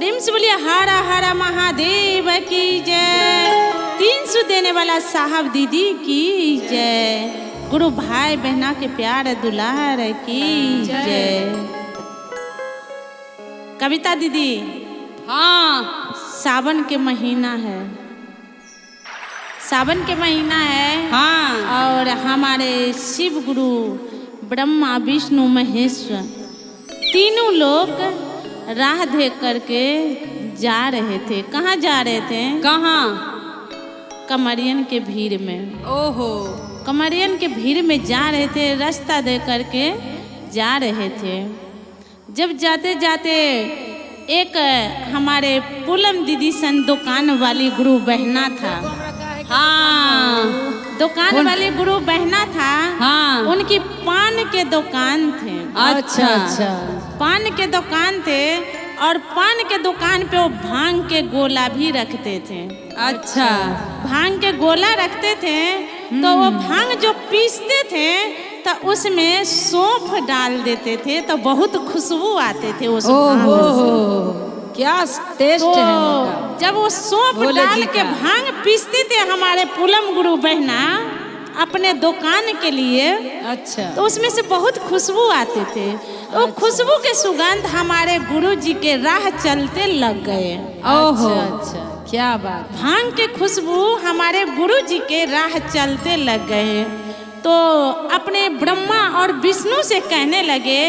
प्रेम से बोलिए हरा हरा महादेव की जय। 300 देने वाला साहब दीदी की जय। गुरु भाई बहना के प्यार दुलार की जय। कविता दीदी, हाँ सावन के महीना है, सावन के महीना है। हाँ और हमारे शिव गुरु ब्रह्मा विष्णु महेश्वर तीनों लोग राह देख करके जा रहे थे। कहाँ जा रहे थे? कहाँ? कमरियन के भीड़ में। ओहो, कमरियन के भीड़ में जा रहे थे, रास्ता दे करके जा रहे थे। जब जाते जाते एक हमारे पूनम दीदी सन दुकान वाली गुरु बहना था। हाँ दुकान वाली गुरु बहना था। हाँ उनकी पान के दुकान थे। अच्छा अच्छा, पान के दुकान थे और पान के दुकान पे वो भांग के गोला भी रखते थे। अच्छा, भांग के गोला रखते थे तो वो भांग जो पीसते थे तो उसमें सौंफ डाल देते थे तो बहुत खुशबू आते थे उस भांग से। क्या टेस्ट तो है उनका। जब वो सौंफ डाल के भांग पीसते थे हमारे पूनम गुरु बहना अपने दुकान के लिए, अच्छा, तो उसमें से बहुत खुशबू आते थे। तो खुशबू के सुगंध हमारे गुरु जी के राह चलते लग गए। ओहो, अच्छा, क्या बात। भांग के खुशबू हमारे गुरु जी के राह चलते लग गए। तो अपने ब्रह्मा और विष्णु से कहने लगे,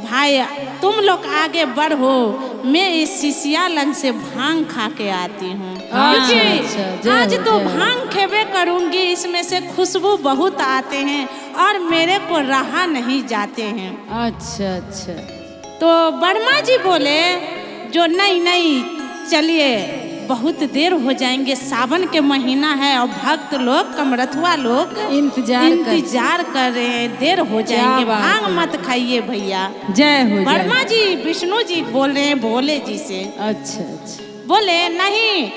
भाई तुम लोग आगे बढ़ो, मैं इस शिष्या लंग से भांग खा के आती हूँ, क्योंकि आज तो भांग खेबे करूंगी, इसमें से खुशबू बहुत आते हैं और मेरे को रहा नहीं जाते हैं। अच्छा अच्छा, तो ब्रह्मा जी बोले जो नहीं चलिए, बहुत देर हो जाएंगे, सावन के महीना है और भक्त लोग कमरथुआ लोग इंतजार कर रहे हैं, देर हो जाएंगे, भांग मत खाइए भैया। जय हो। ब्रह्मा जी विष्णु जी बोल रहे हैं भोले जी से। अच्छा अच्छा, बोले नहीं,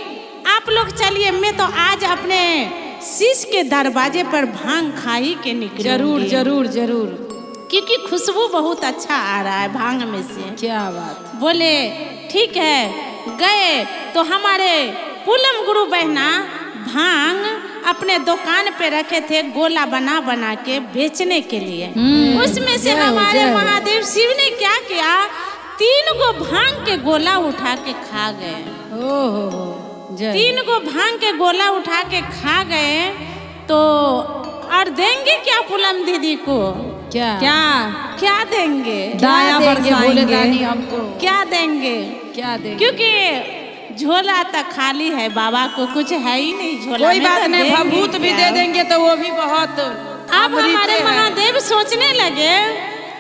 आप लोग चलिए, मैं तो आज अपने शीश के दरवाजे पर भांग खाई के निकलूंगी। जरूर जरूर जरूर, क्योंकि खुशबू बहुत अच्छा आ रहा है भांग में से। क्या बात। बोले ठीक है। गए तो हमारे पूनम गुरु बहना भांग अपने दुकान पे रखे थे, गोला बना बना के बेचने के लिए। उसमें से हमारे महादेव शिव ने क्या किया, 3 गो भांग के गोला उठा के खा गए। ओहो, 3 गो भांग के गोला उठा के खा गए। तो और देंगे क्या पूनम दीदी को? क्या क्या क्या देंगे? दाया बरसाएंगे हमको। क्या देंगे? क्या देंगे? क्योंकि झोला तक खाली है, बाबा को कुछ है ही नहीं झोला। कोई बात नहीं, भभूत भी दे देंगे तो वो भी बहुत। अब हमारे महादेव सोचने लगे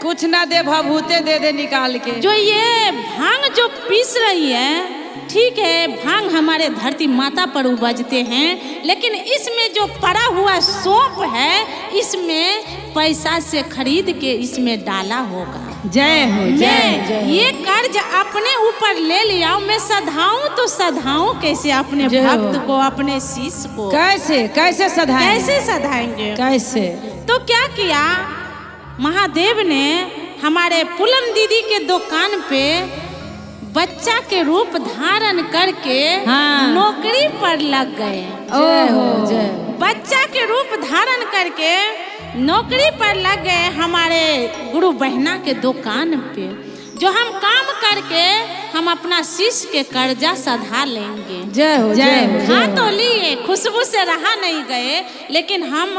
कुछ ना दे, भभूते दे दे निकाल के। जो ये भांग जो पीस रही है, ठीक है, भांग हमारे धरती माता पर उपजते हैं, लेकिन इसमें जो पड़ा हुआ सौंफ है, इसमें पैसा से खरीद के इसमें डाला होगा। जय हो। मैं ये कर्ज अपने ऊपर ले लिया, मैं सधाऊं तो सधाऊं कैसे अपने भक्त को, अपने शिष्य को? कैसे कैसे सधाएंगे? कैसे सधाएंगे? कैसे? तो क्या किया महादेव ने, हमारे पूनम दीदी के दुकान पे बच्चा के रूप धारण करके नौकरी पर लग गए। बच्चा के रूप धारण करके नौकरी पर लग गए हमारे गुरु बहना के दुकान पे। जो हम काम करके हम अपना शिष्य के कर्जा सधा लेंगे। जय हो जय हो। हाँ तो लिए, खुशबू से रहा नहीं गए, लेकिन हम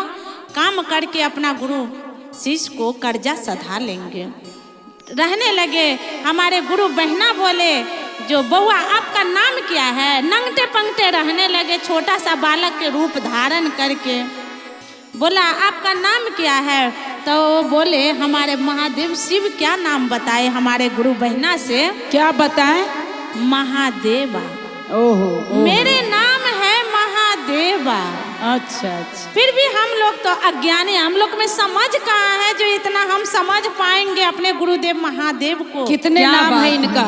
काम करके अपना गुरु शिष्य को कर्जा सधा लेंगे। रहने लगे। हमारे गुरु बहना बोले, जो बउआ आपका नाम क्या है? नंगटे पंगटे रहने लगे, छोटा सा बालक के रूप धारण करके। बोला आपका नाम क्या है? तो बोले हमारे महादेव शिव। क्या नाम बताए हमारे गुरु बहना से? क्या बताएं? महादेवा। ओहो, मेरे नाम है महादेवा। अच्छा अच्छा। फिर भी हम लोग तो अज्ञानी, हम लोग में समझ कहाँ है जो इतना हम समझ पाएंगे अपने गुरुदेव महादेव को। कितने नाम है इनका,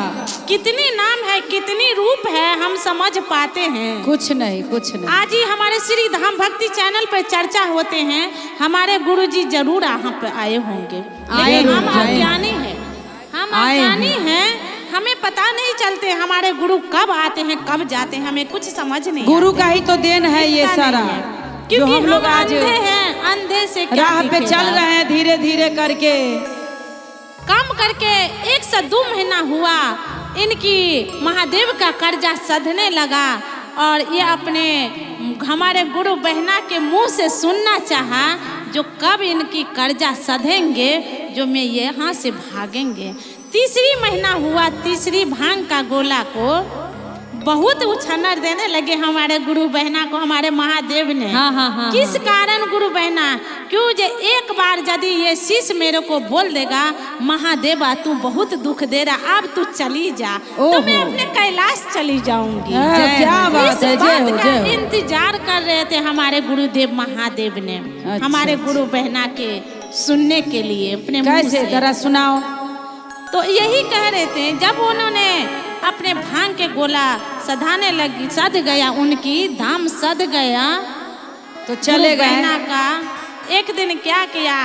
कितनी नाम है, कितनी रूप है, हम समझ पाते हैं? कुछ नहीं कुछ नहीं। आज ही हमारे श्री धाम भक्ति चैनल पर चर्चा होते हैं, हमारे गुरुजी जरूर यहाँ पे आए होंगे, लेकिन हम अज्ञानी हैं, हम अज्ञानी हैं, हमें पता नहीं चलते हमारे गुरु कब आते हैं कब जाते हैं, हमें कुछ समझ नहीं गुरु आते। का ही तो देन है ये दिखता सारा, नहीं है। जो क्योंकि हम लोग आज अंधे हैं, अंधे से क्या राह पे दिखेगा? चल रहे हैं धीरे धीरे करके। काम करके 1 से 2 महीना हुआ, इनकी महादेव का कर्जा सधने लगा और ये अपने हमारे गुरु बहना के मुंह से सुनना चाहा जो कब इनकी कर्जा सधेंगे, जो मैं यहाँ से भागेंगे। 3री महीना हुआ, 3री भांग का गोला को बहुत उछन्नर देने लगे हमारे गुरु बहना को हमारे महादेव ने। हाँ, हाँ, हाँ, किस कारण गुरु बहना, क्यों जे एक बार यदि ये शिष्य मेरे को बोल देगा महादेवा तू बहुत दुख दे रहा, अब तू चली जा, तो मैं अपने कैलाश चली जाऊंगी। क्या बात है, इस जय बात हो, का जय हो। इंतजार कर रहे थे हमारे गुरुदेव महादेव ने, अच्छा, हमारे गुरु बहना के सुनने के लिए अपने मुंह कैसे से। जरा सुनाओ। तो यही कह रहे थे, जब उन्होंने अपने भांग के गोला सधाने लगी, सध गया, उनकी दाम सध गया, तो चले गए। बहना का एक दिन क्या किया,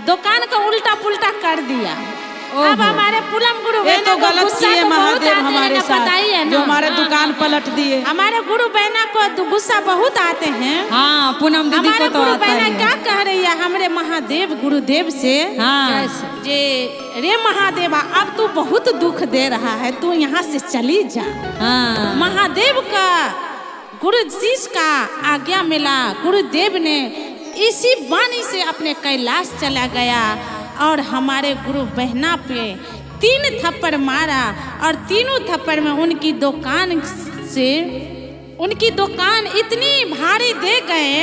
दुकान को उल्टा पुल्टा कर दिया। अब हमारे पुलम गुरु ये बहना तो को गलत गुस्सा किए तो बहुत महादेव आते हैं हमारे ना, साथ, बताइए ना। जो हमारे हाँ, दुकान पलट दिए। हमारे गुरु बहना को गुस्सा बहुत आते हैं। हाँ, पूनम दीदी हमारे को तो गुरु आता बहना ही क्या है। कह रही है हमारे महादेव गुरुदेव से, हाँ, जे रे महादेवा अब तू बहुत दुख दे रहा है, तू यहाँ से चली जा। हाँ, महादेव का गुरु शिष्य का आज्ञा मिला, गुरुदेव ने इसी वाणी से अपने कैलाश चला गया और हमारे गुरु बहना पे 3 थप्पड़ मारा और तीनों थप्पड़ में उनकी दुकान से, उनकी दुकान इतनी भारी दे गए,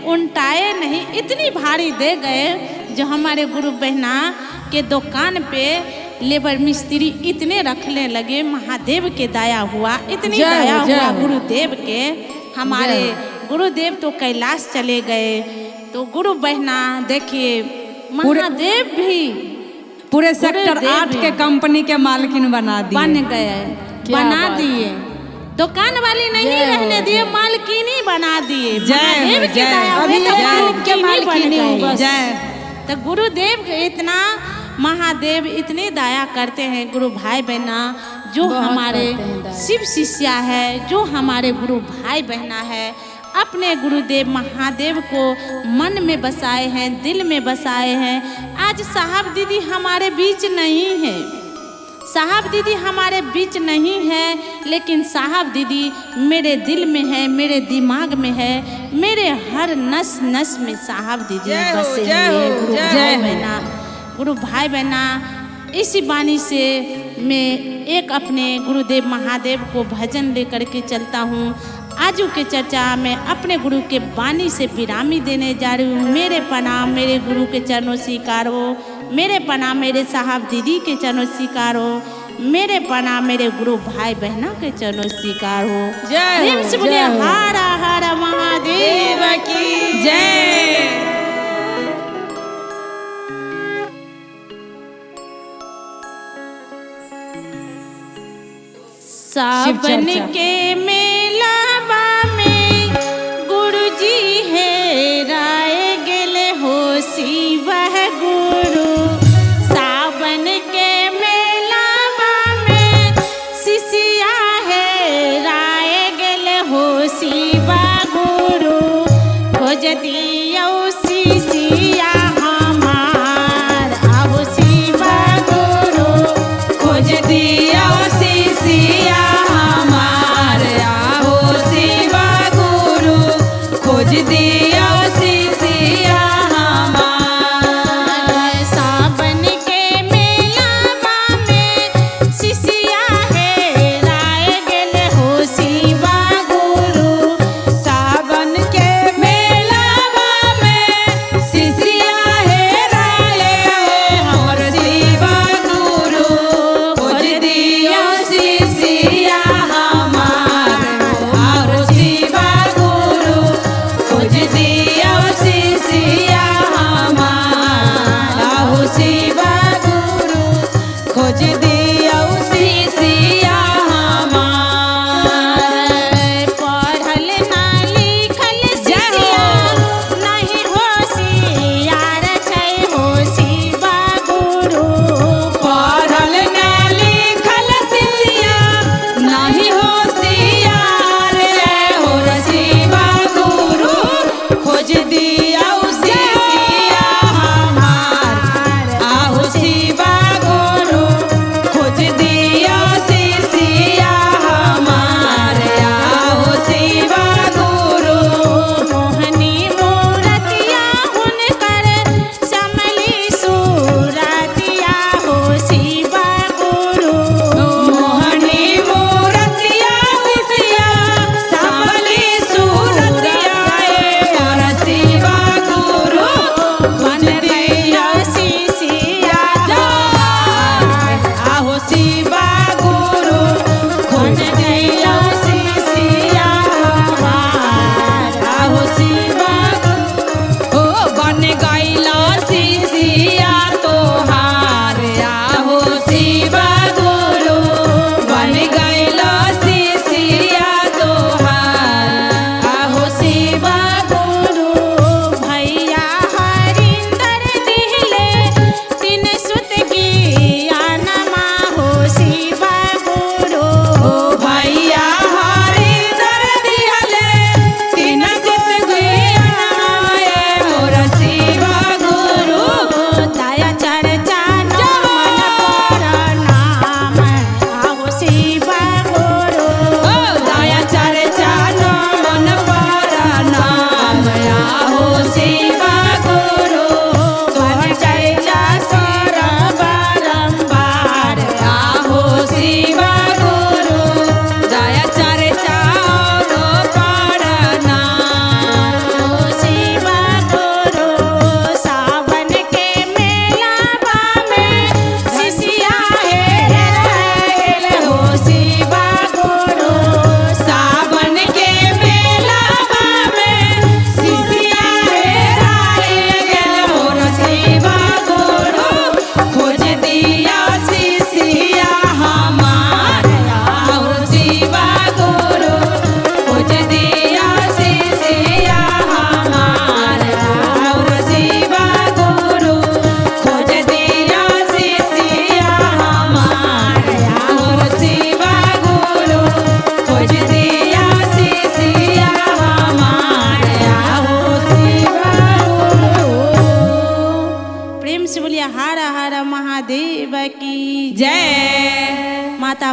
उल्टाए नहीं, इतनी भारी दे गए जो हमारे गुरु बहना के दुकान पे लेबर मिस्त्री इतने रखने लगे। महादेव के दया हुआ, इतनी जय हो, दया जय हुआ हो। गुरुदेव के, हमारे जय गुरुदेव तो कैलाश चले गए। तो गुरु बहना देखिए महादेव भी पूरे सेक्टर गुरुदेव 8 भी के कंपनी के मालकिन बना दिए। बन गए, क्या बना बात दिए, दुकान वाली नहीं जय हो, रहने दिए, जय। मालकिनी बना दिए। जय हो, महादेव की जय। दया अभी हुई तो ये मालकिनी मालकिनी बन हूँ गई। बस। जय। तो गुरुदेव के इतना, महादेव इतने दया करते हैं गुरु भाई बहना, जो बहुत हमारे करते हैं दया। शिव शिष्या है, जो हमारे गुरु भाई बहना है, अपने गुरुदेव महादेव को मन में बसाए हैं, दिल में बसाए हैं। आज साहब दीदी हमारे बीच नहीं है, साहब दीदी हमारे बीच नहीं है, लेकिन साहब दीदी मेरे दिल में है, मेरे दिमाग में है, मेरे हर नस नस में साहब दीदी जय हो, बसे जय हुए हो, गुरु जय भाई हो। बहना, गुरु भाई बहना। इसी बानी से मैं एक अपने गुरुदेव महादेव को भजन लेकर के चलता हूँ। आजू के चर्चा में अपने गुरु के बानी से विरामी देने जा रही हूँ। मेरे प्रणाम मेरे गुरु के चरणों स्वीकार हो, मेरे प्रणाम मेरे साहब दीदी के चरणों स्वीकार हो, मेरे प्रणाम मेरे गुरु भाई बहना के चरणों स्वीकार हो। जय हो, प्रेम से बोलिए जय हो। हर हर महादेव की जय। सावन चर्चा। के मेलावा में गुरुजी है राय गेले हो शिव गुरु। सावन के मेलावा में शिष्या है राय गेले हो शिव गुरु। खोज दियो शिष्या हमार अब शिव गुरु। खोज दिया शिष्या हमार आओ शिव गुरु। खोज दिया शिष्या हमार। सावन के मेलावा में शिष्या है राय गेले हो शिव गुरु। सावन के मेलावा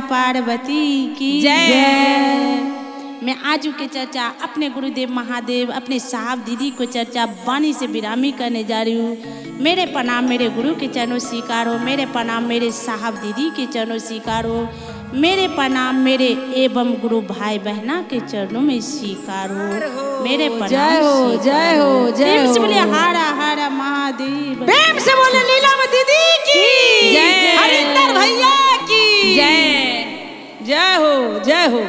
पार्वती की जय। मैं आज के चर्चा अपने गुरुदेव महादेव अपने साहब दीदी को चर्चा वाणी से विरामी करने जा रही हूँ। मेरे प्रणाम मेरे गुरु के चरणों स्वीकार हो, मेरे प्रणाम मेरे साहब दीदी के चरणों स्वीकार हो, मेरे प्रणाम मेरे एवं गुरु भाई बहना के चरणों में स्वीकार हो, मेरे प्रणाम जय हो जय हो जय प्रेम से हो। बोले हरा हरा महादेव, प्रेम से बोले नीलम दीदी की जय। हरिंदर भैया की जय। जय हो जय हो।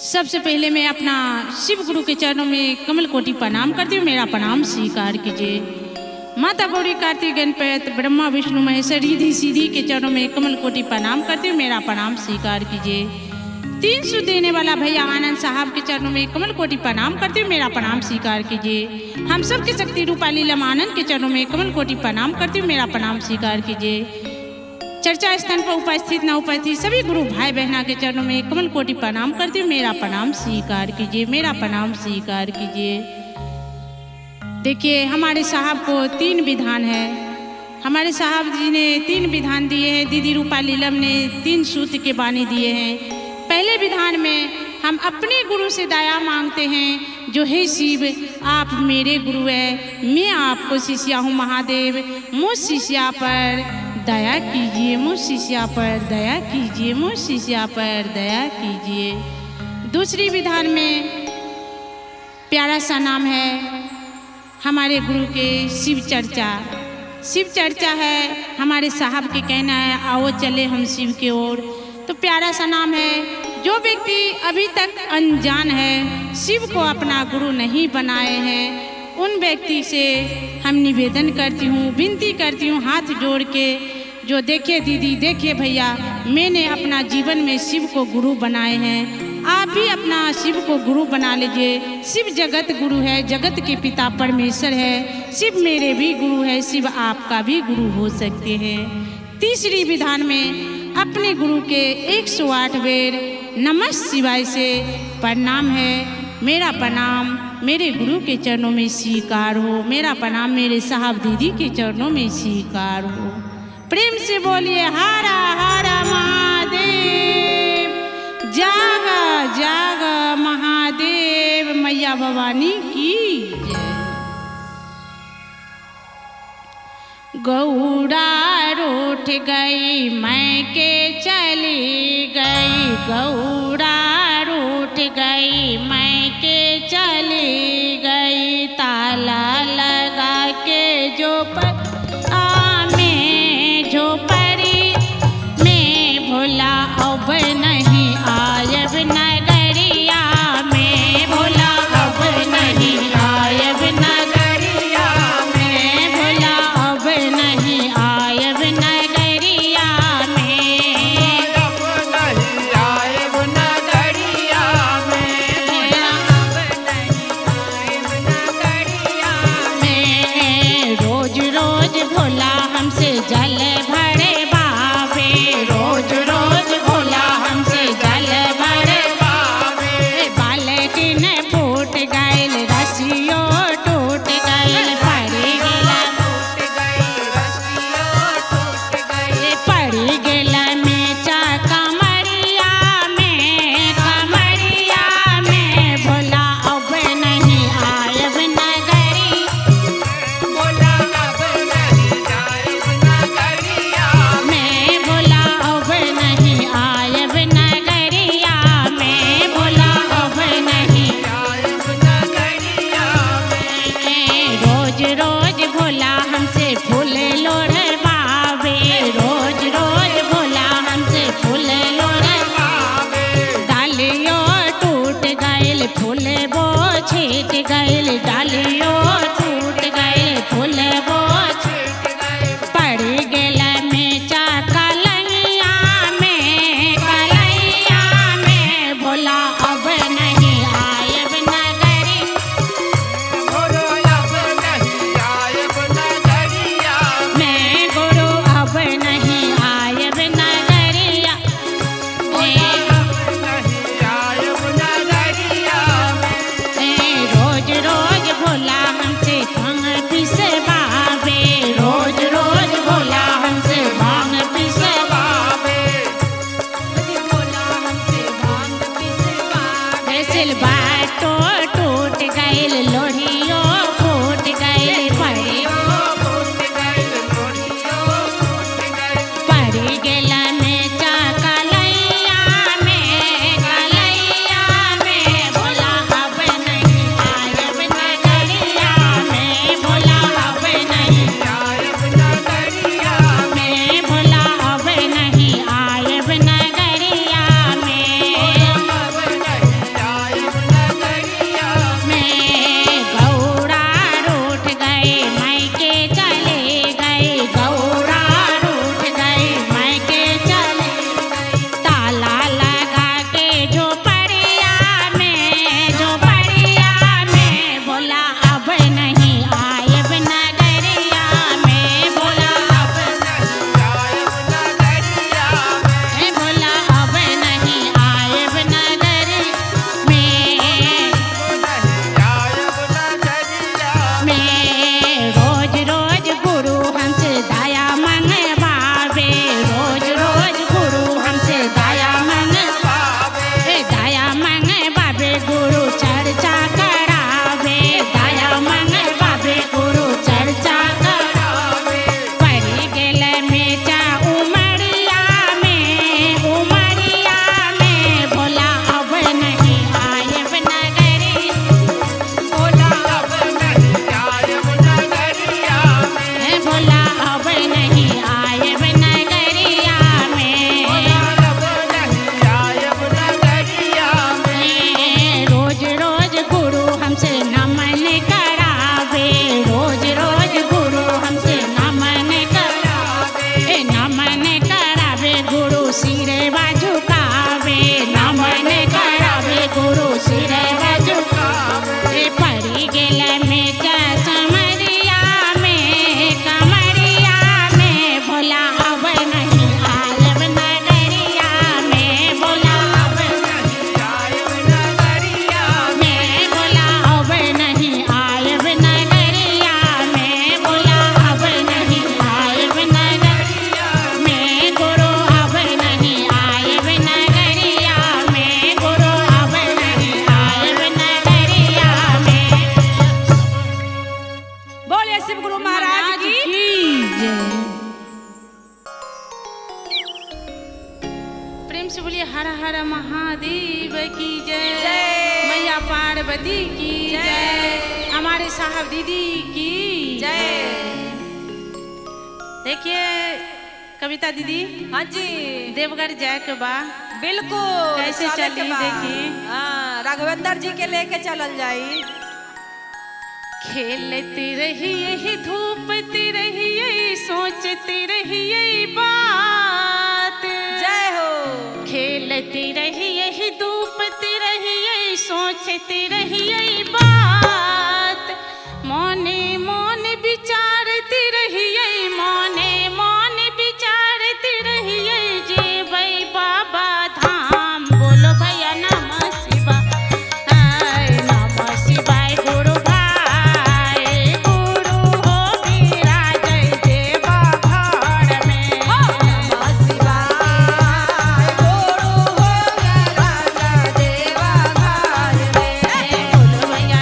सबसे पहले मैं अपना शिव गुरु के चरणों में कमल कोटि प्रणाम करती हूँ, मेरा प्रणाम स्वीकार कीजिए। माता गौरी कार्तिक गणपति ब्रह्मा विष्णु महेश्वर रिद्धि सीधी के चरणों में कमल कोटि प्रणाम करती हूँ, मेरा प्रणाम स्वीकार कीजिए। 300 देने वाला भैया आनंद साहब के चरणों में कमल कोटि प्रणाम करती हूँ, मेरा प्रणाम स्वीकार कीजिए। हम सबके शक्ति रूपा लीलम आनंद के चरणों में कमल कोटि प्रणाम करती हूँ, मेरा प्रणाम स्वीकार कीजिए। चर्चा स्थान पर उपस्थित न उपस्थित सभी गुरु भाई बहना के चरणों में कमल कोटि प्रणाम करती हूँ, मेरा प्रणाम स्वीकार कीजिए, मेरा प्रणाम स्वीकार कीजिए। देखिए हमारे साहब को 3 विधान है, हमारे साहब जी ने 3 विधान दिए हैं, दीदी रूपा लीलम ने 3 सूत्र के बानी दिए हैं। पहले विधान में हम अपने गुरु से दया मांगते हैं, जो हे शिव आप मेरे गुरु है, मैं आपको शिष्या हूँ महादेव, मुझ शिष्या पर दया कीजिए, मुझ शिष्या पर दया कीजिए, मुझ शिष्या पर दया कीजिए। दूसरी विधान में प्यारा सा नाम है हमारे गुरु के शिव चर्चा। शिव चर्चा है, हमारे साहब के कहना है आओ चले हम शिव की ओर। तो प्यारा सा नाम है। जो व्यक्ति अभी तक अनजान है, शिव को अपना गुरु नहीं बनाए हैं, उन व्यक्ति से हम निवेदन करती हूँ, विनती करती हूँ हाथ जोड़ के, जो देखिए दीदी देखिए भैया मैंने अपना जीवन में शिव को गुरु बनाए हैं, आप भी अपना शिव को गुरु बना लीजिए। शिव जगत गुरु है, जगत के पिता परमेश्वर है, शिव मेरे भी गुरु है, शिव आपका भी गुरु हो सकते हैं। तीसरी विधान में अपने गुरु के 108 बेर नमः शिवाय से प्रणाम है, मेरा प्रणाम मेरे गुरु के चरणों में स्वीकार हो, मेरा प्रणाम मेरे साहब दीदी के चरणों में स्वीकार हो। प्रेम से बोलिए हरा हरा महादेव, जागा जागा महादेव, मैया भवानी की जय। गौड़ा रूठ गई मैं के चली गई, गौड़ा रूठ गई मैं के चली गई, ताला लगा के जो झोपड़ी में भोला अब नहीं आयब नगरिया में, भोला अब नहीं आयब नगरिया में, भोला अब नहीं आयब नगरिया में, अब नहीं आयब नगरिया में, अब नहीं आयब नगरिया में। रोज रोज भोला हमसे जल भरे बाबे, रोज रोज भोला हमसे सिलबाटो टूट गइल लोहियो फूट गइल पड़ी गेल में कलैया में भोला अब नहीं आयब नगरिया में भोला अब नहीं में भोला अब नहीं आयब नगरिया में गौरा रूठ गए मायके चले गए गौरा रूठ गए मायके चले ताला लगा के झोपड़िया में बोला अब नहीं आयब नगरिया में बोला अब बोला अब नहीं आयब नगर में रोज रोज गुरु हमसे दया मंगवावे रोज रोज गुरु हमसे दया मंगवावे गुरु चर्चा करावे दया मंगवावे गुरु चर्चा करावे पड़ी गेल में उमरिया में भोला अब नहीं आयब नगरी भोला अब नहीं आयब नगरिया में रोज रोज गुरु हमसे नमन करावे रोज रोज गुरु हमसे नमन करावे गुरु सिरवा झुकावे नमन करावे गुरु सिरवा झुकावे पड़ी गेल में कमरिया में भोला अब नहीं आयब नगरिया में भोला अब में भोला अब नहीं आयब नगरिया में भोला अब नहीं आयब नगरिया में गुरु अब नहीं आयब नगरिया में गुरु अब नहीं आयब नगरिया में बोलिए शिव गुरु महाराज की प्रेम से बोलिए हर हर महादेव की जय जय। मैया पार्वती की जय हमारे साहब दीदी की जय। देखिए कविता दीदी हाँ जी देवघर जाए के बा बिल्कुल कैसे चले चली के बाद। देखी हाँ राघवेंद्र जी के लेके चलल जाई खेलती रही यही धूपती रही यही सोचती रही यही बात जय हो खेलती रही यही धूपती रही यही सोचती रही यही बात मोने मोन विचारती रही यही मोने मोन विचारती रही यही जे भाई बाबा धाम बोलो भैया नमः शिवाय नमः शिवाय गुरु भाई गुरु हो विराज देवा घर में नमः शिवाय गुरु हो राजा देवा घर में बोलो भैया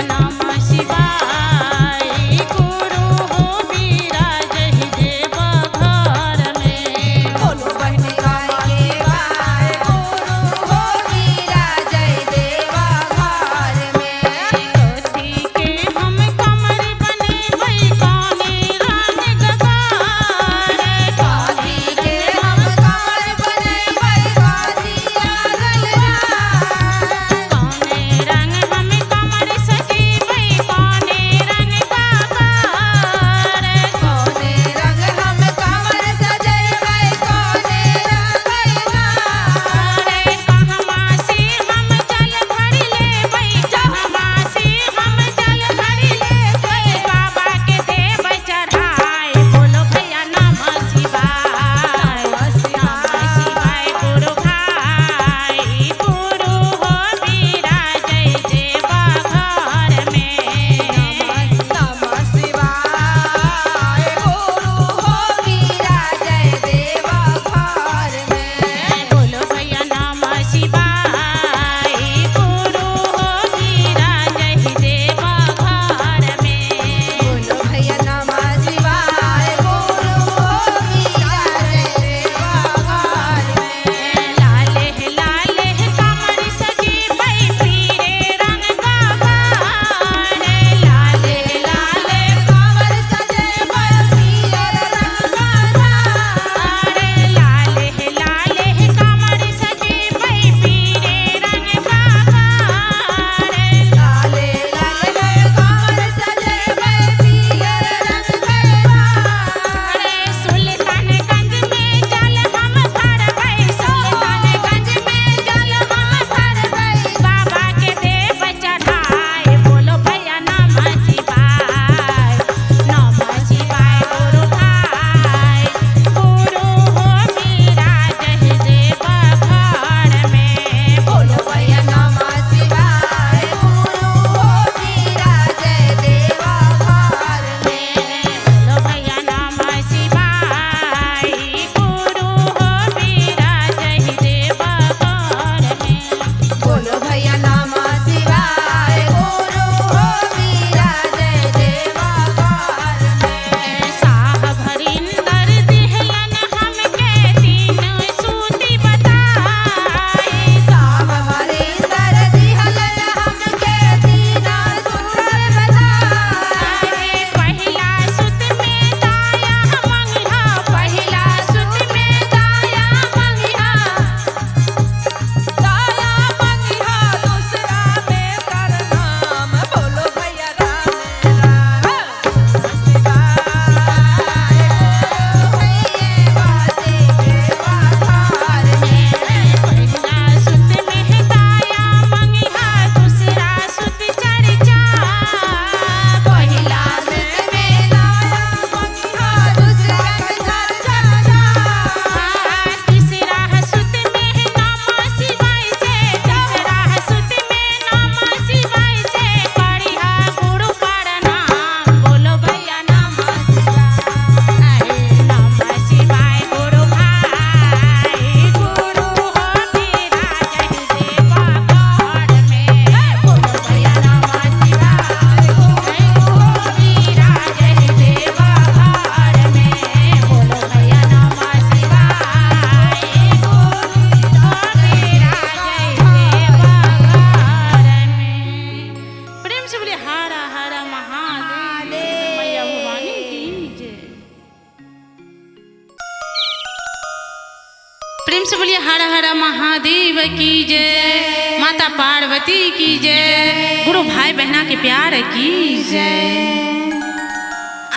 महादेव की जय, माता पार्वती की जय, गुरु भाई बहना के प्यार की जय।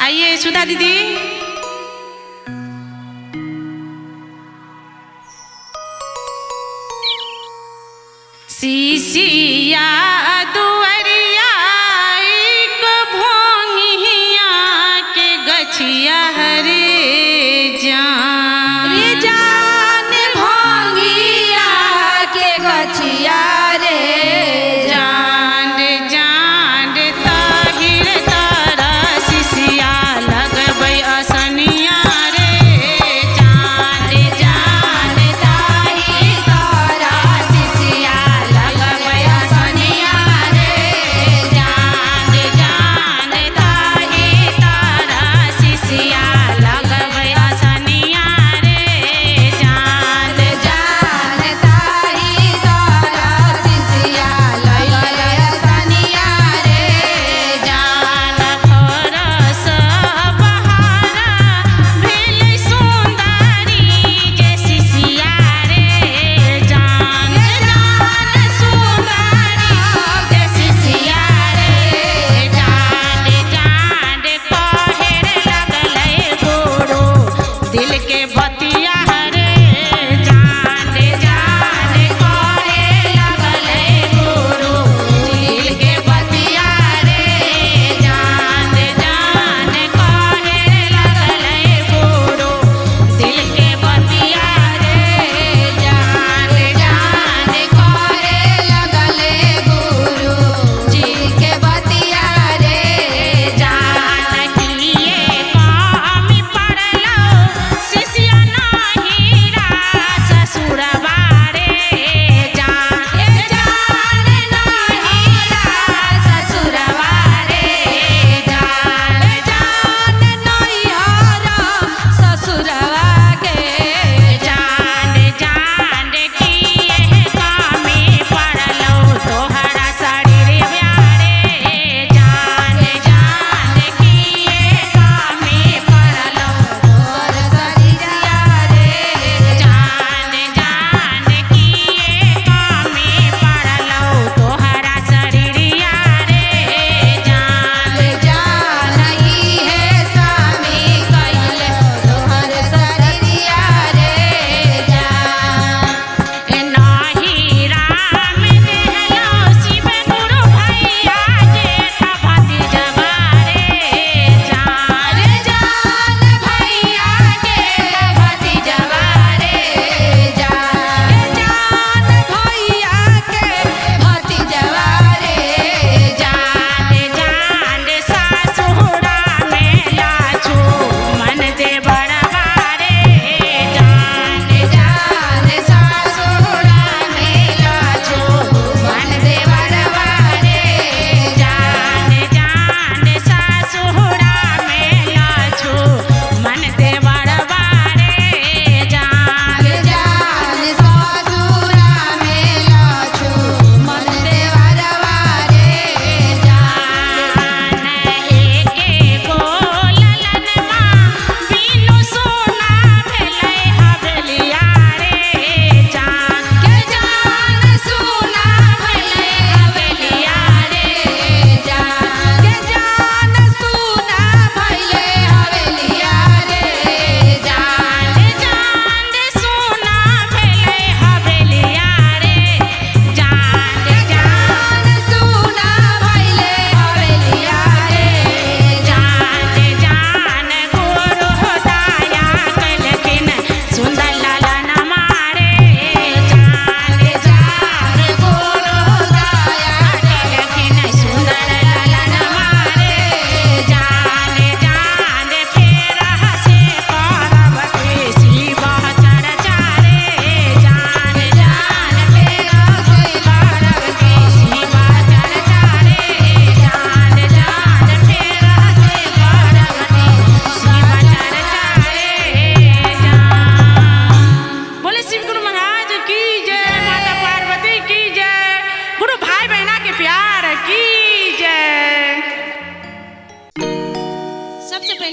आइए सुधा दीदी। सीसिया दुअरिया एक भोंगिया के गछिया हरे जान, रे जान भोंगिया के गछिया रे जान जान ताहिर तारा सिसिया लगबै असनिया रे जान जान ताही तारा सिसिया लगबै असनिया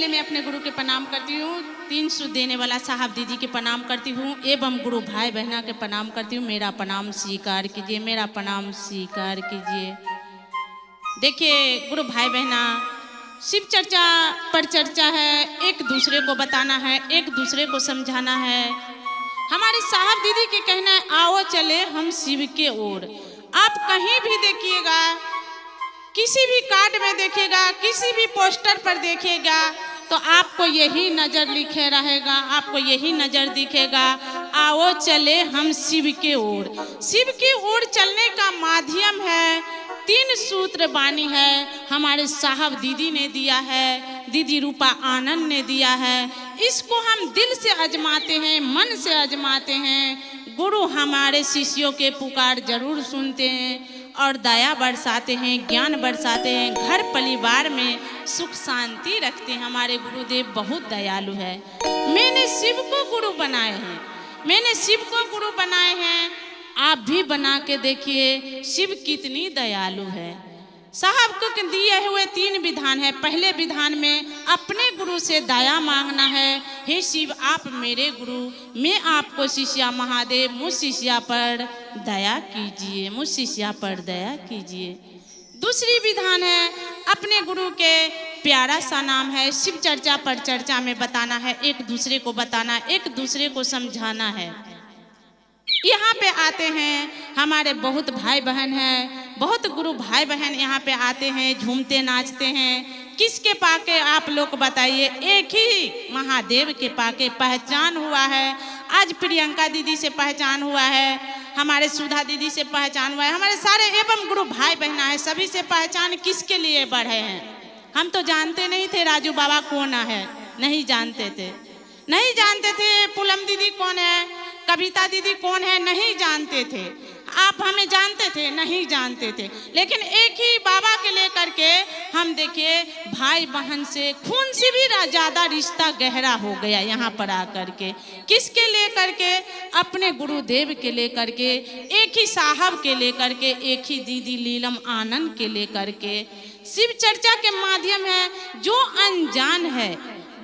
मैं अपने गुरु के प्रणाम करती हूँ। 300 देने वाला साहब दीदी के प्रणाम करती हूँ एवं गुरु भाई बहना के प्रणाम करती हूँ। मेरा प्रणाम स्वीकार कीजिए, मेरा प्रणाम स्वीकार कीजिए। देखिए गुरु भाई बहना, शिव चर्चा पर चर्चा है, एक दूसरे को बताना है, एक दूसरे को समझाना है। हमारे साहब दीदी के कहना है आओ चले हम शिव के ओर। आप कहीं भी देखिएगा, किसी भी कार्ड में देखिएगा, किसी भी पोस्टर पर देखिएगा तो आपको यही नज़र लिखे रहेगा, आपको यही नज़र दिखेगा, आओ चले हम शिव के ओर। शिव की ओर चलने का माध्यम है, 3 सूत्र बानी है, हमारे साहब दीदी ने दिया है, दीदी रूपा आनंद ने दिया है। इसको हम दिल से आजमाते हैं, मन से आजमाते हैं। गुरु हमारे शिष्यों के पुकार जरूर सुनते हैं और दया बरसाते हैं, ज्ञान बरसाते हैं, घर परिवार में सुख शांति रखते हैं। हमारे गुरुदेव बहुत दयालु है। मैंने शिव को गुरु बनाए हैं, मैंने शिव को गुरु बनाए हैं, आप भी बना के देखिए शिव कितनी दयालु है। साहब को दिए हुए 3 विधान है। पहले विधान में अपने गुरु से दया मांगना है, हे शिव आप मेरे गुरु, मैं आपको शिष्या महादेव, मुझ शिष्या पर दया कीजिए, मुझ शिष्या पर दया कीजिए। दूसरी विधान है अपने गुरु के प्यारा सा नाम है, शिव चर्चा पर चर्चा में बताना है, एक दूसरे को बताना, एक दूसरे को समझाना है। यहाँ पे आते हैं हमारे बहुत भाई बहन हैं, बहुत गुरु भाई बहन यहाँ पे आते हैं, झूमते नाचते हैं। किसके पाके आप लोग बताइए? एक ही महादेव के पाके पहचान हुआ है। आज प्रियंका दीदी से पहचान हुआ है, हमारे सुधा दीदी से पहचान हुआ है, हमारे सारे एवं गुरु भाई बहना है, सभी से पहचान किसके लिए बढ़े हैं। हम तो जानते नहीं थे राजू बाबा कौन है, नहीं जानते थे, नहीं जानते थे पूनम दीदी कौन है, कविता दीदी कौन है, नहीं जानते थे। आप हमें जानते थे? नहीं जानते थे। लेकिन एक ही बाबा के लेकर के हम देखिए भाई बहन से खून से भी ज़्यादा रिश्ता गहरा हो गया यहाँ पर आकर के। किसके लेकर के? अपने गुरुदेव के लेकर के, एक ही साहब के लेकर के, एक ही दीदी लीलम आनंद के लेकर के। शिव चर्चा के माध्यम है, जो अनजान है,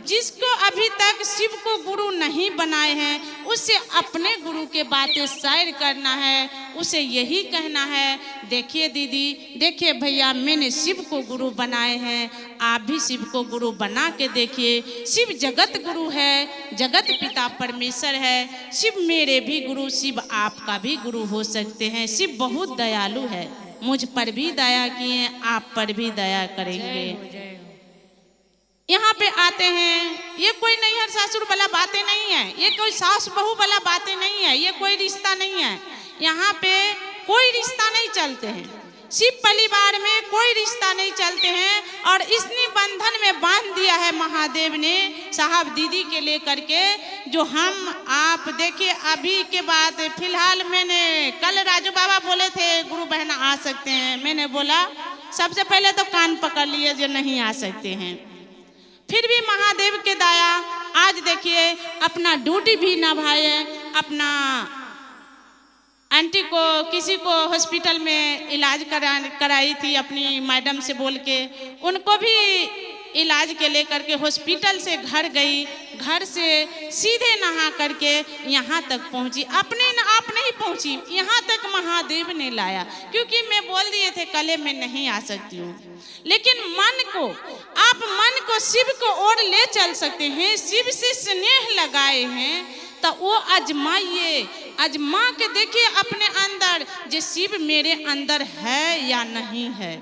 जिसको अभी तक शिव को गुरु नहीं बनाए हैं, उससे अपने गुरु के बातें शेयर करना है, उसे यही कहना है देखिए दीदी, देखिए भैया, मैंने शिव को गुरु बनाए हैं, आप भी शिव को गुरु बना के देखिए। शिव जगत गुरु है, जगत पिता परमेश्वर है। शिव मेरे भी गुरु, शिव आपका भी गुरु हो सकते हैं। शिव बहुत दयालु है, मुझ पर भी दया किए, आप पर भी दया करेंगे। यहाँ पे आते हैं, ये कोई नैहर सासुर वाला बातें नहीं है, ये कोई सास बहू वाला बातें नहीं है, ये कोई रिश्ता नहीं है। यहाँ पे कोई रिश्ता नहीं चलते हैं, शिव परिवार में कोई रिश्ता नहीं चलते हैं। और इसने बंधन में बांध दिया है महादेव ने साहब दीदी के लेकर के, जो हम आप देखिए अभी के बाद फिलहाल मैंने कल राजू बाबा बोले थे गुरु बहन आ सकते हैं, मैंने बोला सबसे पहले तो कान पकड़ लिए जो नहीं आ सकते हैं। फिर भी महादेव के दया, आज देखिए अपना ड्यूटी भी निभाए, अपना आंटी को किसी को हॉस्पिटल में इलाज कराई थी अपनी मैडम से बोल के, उनको भी इलाज के लेकर के हॉस्पिटल से घर गई, घर से सीधे नहा करके यहाँ तक पहुँची। अपने न आप नहीं पहुँची, यहाँ तक महादेव ने लाया, क्योंकि मैं बोल दिए थे कल मैं नहीं आ सकती हूँ। लेकिन मन को, आप मन को शिव को ओर ले चल सकते हैं, शिव से स्नेह लगाए हैं तो वो आजमाइए, आजमा के देखिए अपने अंदर, जे शिव मेरे अंदर है या नहीं है।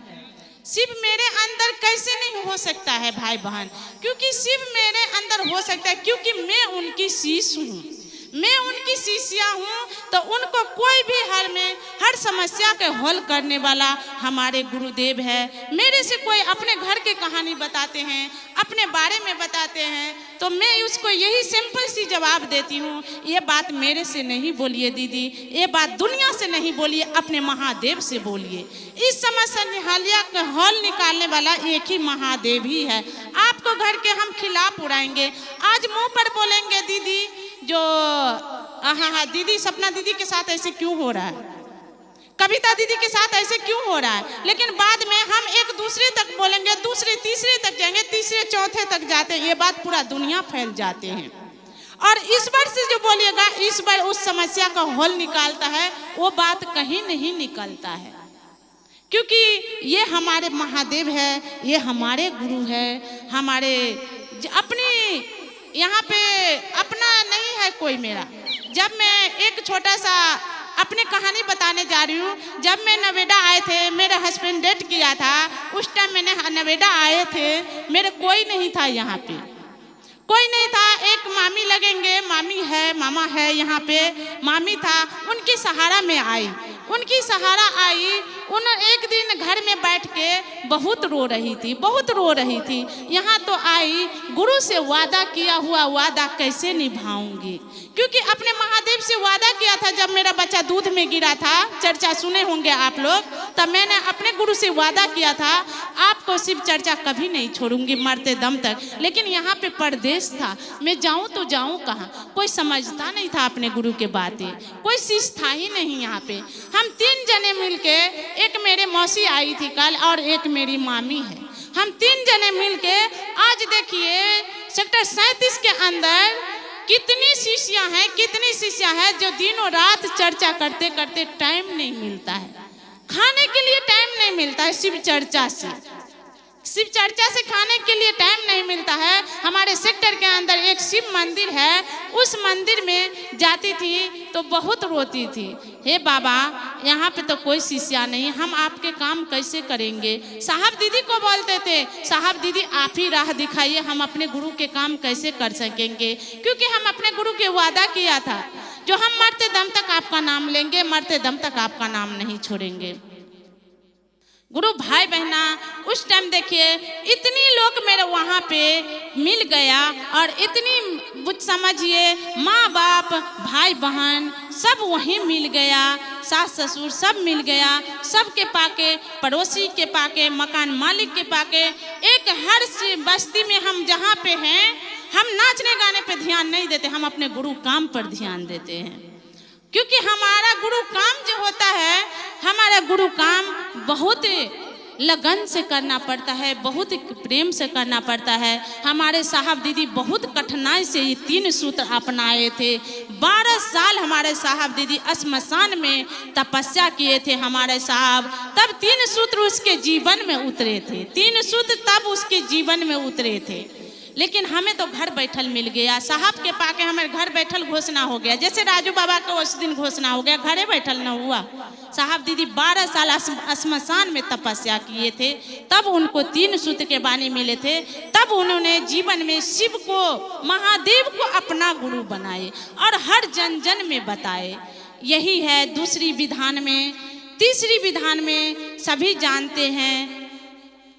शिव मेरे अंदर कैसे नहीं हो सकता है भाई बहन? क्योंकि शिव मेरे अंदर हो सकता है, क्योंकि मैं उनकी शिष्य हूँ, मैं उनकी शिष्या हूँ। तो उनको कोई भी हर में हर समस्या के हल करने वाला हमारे गुरुदेव है। मेरे से कोई अपने घर की कहानी बताते हैं, अपने बारे में बताते हैं, तो मैं उसको यही सिंपल सी जवाब देती हूँ, ये बात मेरे से नहीं बोलिए दीदी, ये बात दुनिया से नहीं बोलिए, अपने महादेव से बोलिए। इस समस्या निहालिया का हल निकालने वाला एक ही महादेव ही है। आपको घर के हम खिलाफ उड़ाएंगे, आज मुंह पर बोलेंगे दीदी जो हाँ दीदी सपना दीदी के साथ ऐसे क्यों हो रहा है, कविता दीदी के साथ ऐसे क्यों हो रहा है? लेकिन बाद में हम एक दूसरे तक बोलेंगे, दूसरे तीसरे तक जाएंगे, तीसरे चौथे तक जाते हैं, ये बात पूरा दुनिया फैल जाते हैं। और इस बार से जो बोलिएगा, इस बार उस समस्या का हल निकालता है, वो बात कहीं नहीं निकलता है, क्योंकि ये हमारे महादेव है, ये हमारे गुरु है, हमारे अपनी यहाँ पे अपना नहीं है कोई मेरा। जब मैं एक छोटा सा अपनी कहानी बताने जा रही हूँ, जब मैं नोएडा आए थे, मेरे हस्बैंड डेट किया था, उस टाइम मैंने नोएडा आए थे, मेरे कोई नहीं था, यहाँ पे कोई नहीं था। एक मामी लगेंगे, मामी है, मामा है, यहाँ पे मामी था, उनकी सहारा में आई, उनकी सहारा आई। उन एक दिन घर में बैठ के बहुत रो रही थी, बहुत रो रही थी। यहाँ तो आई, गुरु से वादा किया हुआ वादा कैसे निभाऊंगी, क्योंकि अपने महादेव से वादा किया था। जब मेरा बच्चा दूध में गिरा था, चर्चा सुने होंगे आप लोग, तब मैंने अपने गुरु से वादा किया था, आपको शिव चर्चा कभी नहीं छोड़ूंगी मरते दम तक। लेकिन यहाँ पे परदेश था, मैं जाऊँ तो जाऊँ कहाँ, कोई समझता नहीं था अपने गुरु के बातें, कोई शिष्य था ही नहीं यहाँ पे। हम 3 जने मिलके, एक मेरे मौसी आई थी कल और एक मेरी मामी है, हम 3 जने मिलके आज देखिए सेक्टर 37 के अंदर कितनी शिष्यां हैं, कितनी शिष्यां हैं जो दिनों रात चर्चा करते करते टाइम नहीं मिलता है, खाने के लिए टाइम नहीं मिलता है। शिव चर्चा से खाने के लिए टाइम नहीं मिलता है। हमारे सेक्टर के अंदर एक शिव मंदिर है, उस मंदिर में जाती थी तो बहुत रोती थी, हे बाबा यहाँ पे तो कोई शिष्या नहीं, हम आपके काम कैसे करेंगे। साहब दीदी को बोलते थे, साहब दीदी आप ही राह दिखाइए, हम अपने गुरु के काम कैसे कर सकेंगे, क्योंकि हम अपने गुरु के वादा किया था, जो हम मरते दम तक आपका नाम लेंगे, मरते दम तक आपका नाम नहीं छोड़ेंगे। गुरु भाई बहना, उस टाइम देखिए इतनी लोग मेरे वहाँ पे मिल गया, और इतनी समझिए माँ बाप भाई बहन सब वहीं मिल गया, सास ससुर सब मिल गया, सबके पाके, पड़ोसी के पाके, मकान मालिक के पाके, एक हर बस्ती में हम जहाँ पे हैं, हम नाचने गाने पे ध्यान नहीं देते, हम अपने गुरु काम पर ध्यान देते हैं, क्योंकि हमारा गुरु काम जो होता है, हमारा गुरु काम बहुत लगन से करना पड़ता है, बहुत प्रेम से करना पड़ता है। हमारे साहब दीदी बहुत कठिनाई से ये 3 सूत्र अपनाए थे। 12 साल हमारे साहब दीदी श्मशान में तपस्या किए थे हमारे साहब, तब 3 सूत्र उसके जीवन में उतरे थे, 3 सूत्र तब उसके जीवन में उतरे थे। लेकिन हमें तो घर बैठल मिल गया, साहब के पाके हमें घर बैठल घोषणा हो गया, जैसे राजू बाबा को उस दिन घोषणा हो गया, घरे बैठल न हुआ। साहब दीदी 12 साल श्मशान में तपस्या किए थे, तब उनको 3 सूत्र के बानी मिले थे, तब उन्होंने जीवन में शिव को, महादेव को अपना गुरु बनाए और हर जन जन में बताए। यही है दूसरी विधान में। तीसरी विधान में सभी जानते हैं,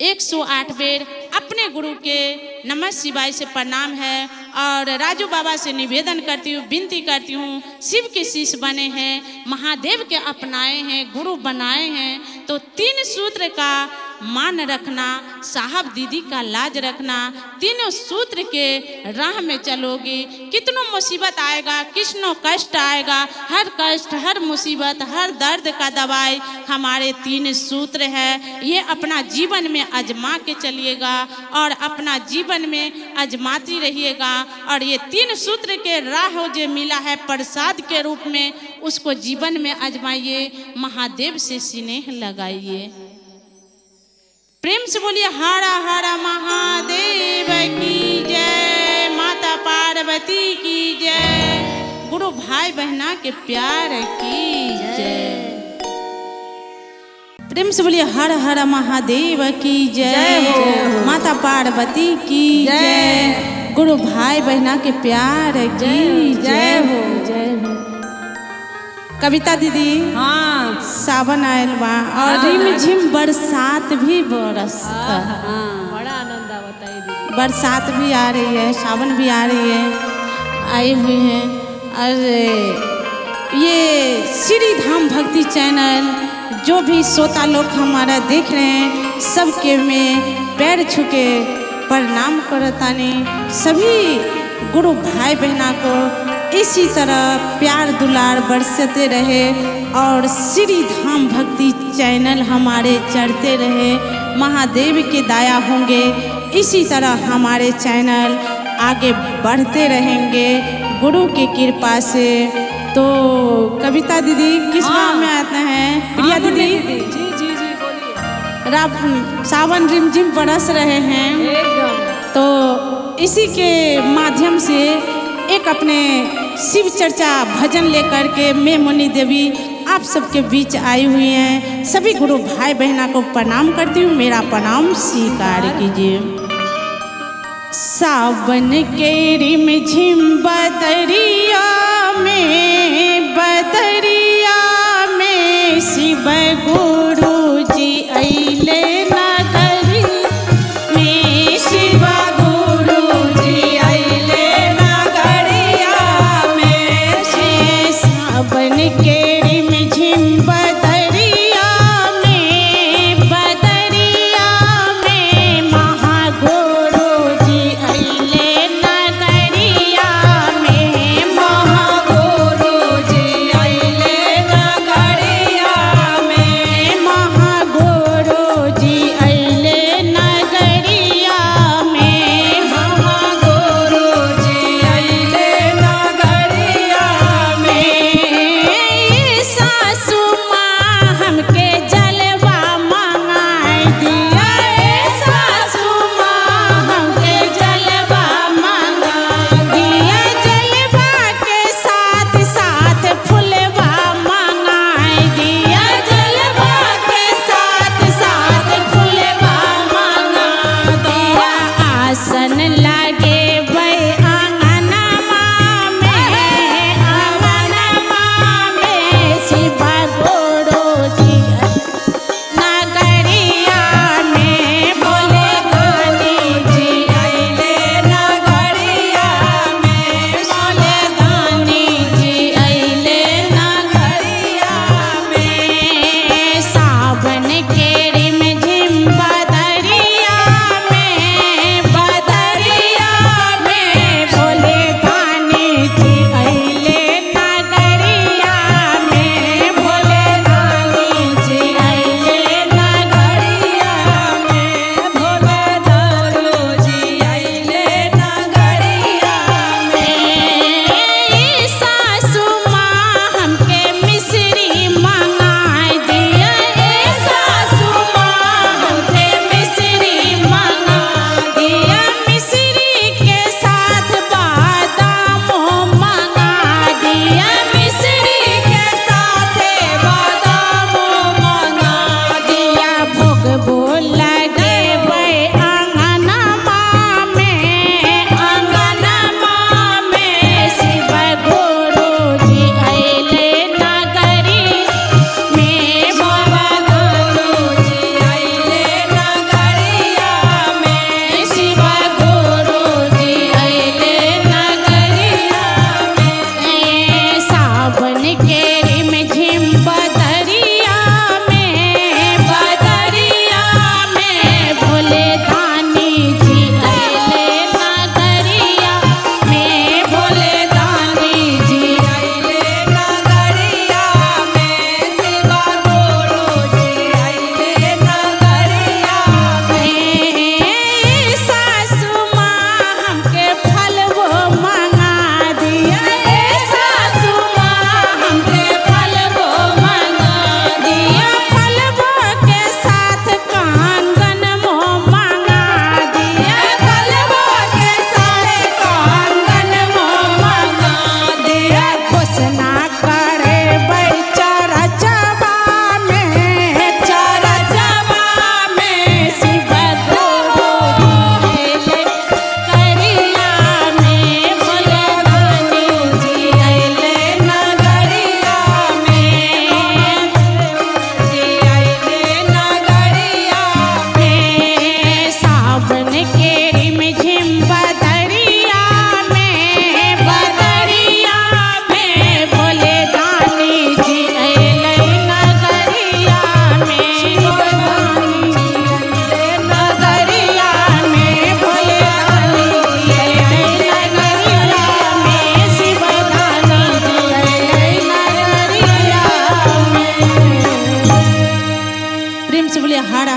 108 बेर अपने गुरु के नमः शिवाय से प्रणाम है, और राजू बाबा से निवेदन करती हूँ, विनती करती हूँ, शिव के शिष्य बने हैं, महादेव के अपनाए हैं, गुरु बनाए हैं, तो 3 सूत्र का मान रखना, साहब दीदी का लाज रखना, 3 सूत्र के राह में चलोगी, कितनों मुसीबत आएगा, कितनों कष्ट आएगा, हर कष्ट, हर मुसीबत, हर दर्द का दवाई हमारे 3 सूत्र है। ये अपना जीवन में आजमा के चलिएगा और अपना जीवन में आजमाती रहिएगा, और ये 3 सूत्र के राह जो मिला है प्रसाद के रूप में, उसको जीवन में आजमाइए, महादेव से स्नेह लगाइए। प्रेम से बोलिए हर हर महादेव की जय, माता पार्वती की जय, गुरु भाई बहना के प्यार की जय। प्रेम से बोलिए हर हर महादेव की जय, माता पार्वती की जय, गुरु भाई बहना के प्यार की जय हो, जय हो। कविता दीदी, हाँ, सावन आयल बा और रिमझिम बरसात भी बरसता, बड़ा आनंद आता है दीदी। बरसात भी आ रही है, सावन भी आ रही है, आई हुई है। और ये श्री धाम भक्ति चैनल जो भी श्रोता लोग हमारा देख रहे हैं, सबके में पैर छुके प्रणाम करतानी। सभी गुरु भाई बहना को इसी तरह प्यार दुलार बरसते रहे और श्री धाम भक्ति चैनल हमारे चढ़ते रहे। महादेव के दया होंगे, इसी तरह हमारे चैनल आगे बढ़ते रहेंगे गुरु की कृपा से। तो कविता दीदी किस भाव में आते हैं? प्रिया दीदी, जी जी जी बोलिए। सावन रिमझिम बरस रहे हैं, एकदम। तो इसी के माध्यम से एक अपने शिव चर्चा भजन लेकर के मैं मुनि देवी आप सबके बीच आई हुई हैं। सभी गुरु भाई बहना को प्रणाम करती हूँ, मेरा प्रणाम स्वीकार कीजिए। सावन के रिमझिम बदरिया में शिव गुरु जी अइले नगरी में, शिव गुरु जी अइले नगरिया में। सावन के रिमझिम बदरिया में महागुरु जी अइले नगरिया में, महागुरु जी अइले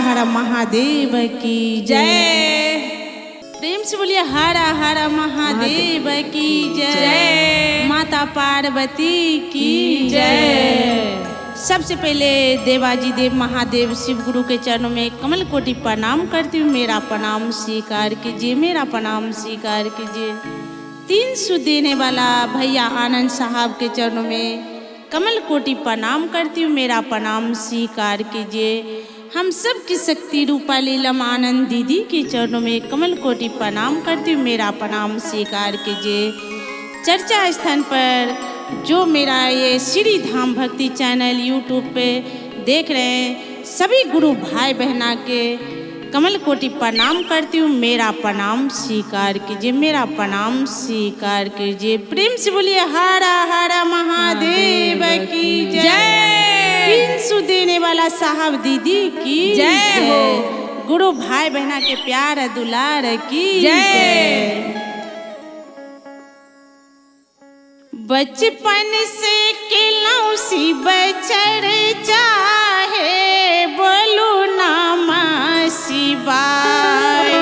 हर महादेव की जय। प्रेम से बोलिए हर हर महादेव की जय। माता पार्वती की जय। सबसे पहले देवाजी देव महादेव शिव गुरु के चरणों में कमल कोटि प्रणाम करती हूँ। मेरा प्रणाम स्वीकार कीजिए, मेरा प्रणाम स्वीकार कीजिए। 300 देने वाला भैया आनंद साहब के चरणों में कमल कोटि प्रणाम करती हूँ। मेरा प्रणाम स्वीकार कीजिए। हम सब की शक्ति रूपा लीलम आनंद दीदी के चरणों में कमल कोटि प्रणाम करती हूँ। मेरा प्रणाम स्वीकार कीजिए। चर्चा स्थान पर जो मेरा ये श्री धाम भक्ति चैनल यूट्यूब पे देख रहे हैं सभी गुरु भाई बहना के कमल कोटि प्रणाम करती हूँ। मेरा प्रणाम स्वीकार कीजिए, मेरा प्रणाम स्वीकार कीजिए। प्रेम से बोलिए हर हर महादेव की जय। 300 देने वाला साहब दीदी की जय हो। गुरु भाई बहना के प्यार दुलार की जय। बचपन से केलौसी बचर चाहे बोलू नमः शिवाय।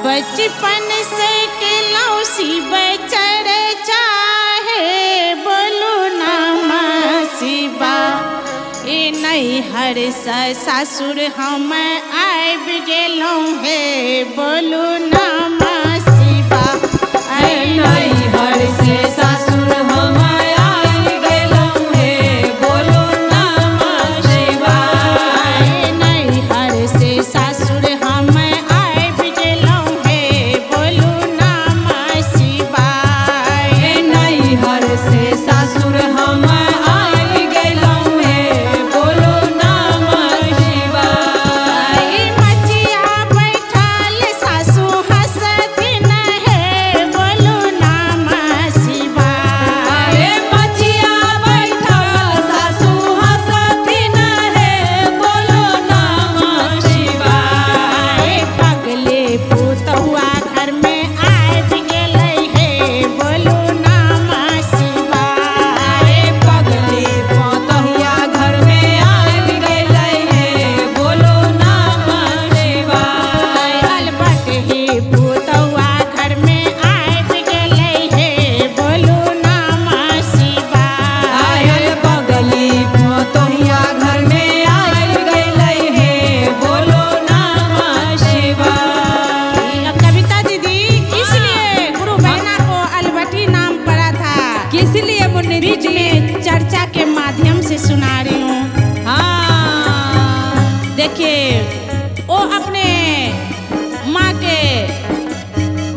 बचपन से केलौसी बचर चाहे बोलू नमः शिवाय। ए नैहर सासुर हम आबि गेलौं हे बोलू नमः शिवाय। ए नैहर से सासुर हम आबि गेलौं हे बोलू नमः शिवाय। नैहर से सासुर हम आबि गेलौं हे बोलू नमः शिवाय। नैहर से सासुर हम आबि गेलौं हे बोलू नमः शिवाय। मचिया बैठल सासु हंसथिन हे बोलू नमः शिवाय। मचिया बैठल सासु हंसथिन हे बोलू नमः शिवाय। पगले पुतहुआ घर में आबि गेलै हे बोलू नमः शिवाय। पगले पुतहुआ घर में आबि गेलै हे बोलू नमः शिवाय। अलबत ही पुतहुआ घर में आबि गेलै हे बोलू नमः शिवाय। पगली पुतहुआ घर में आबि गेलै हे बोलू नमः शिवाय। कविता दीदी इसलिए गुरु बहना को अलबटी नाम पड़ा था। किस लिए मुन्नी बीच दीदी? में चर्चा के माध्यम से सुना रही हूँ। हाँ देखिए वो अपने माँ के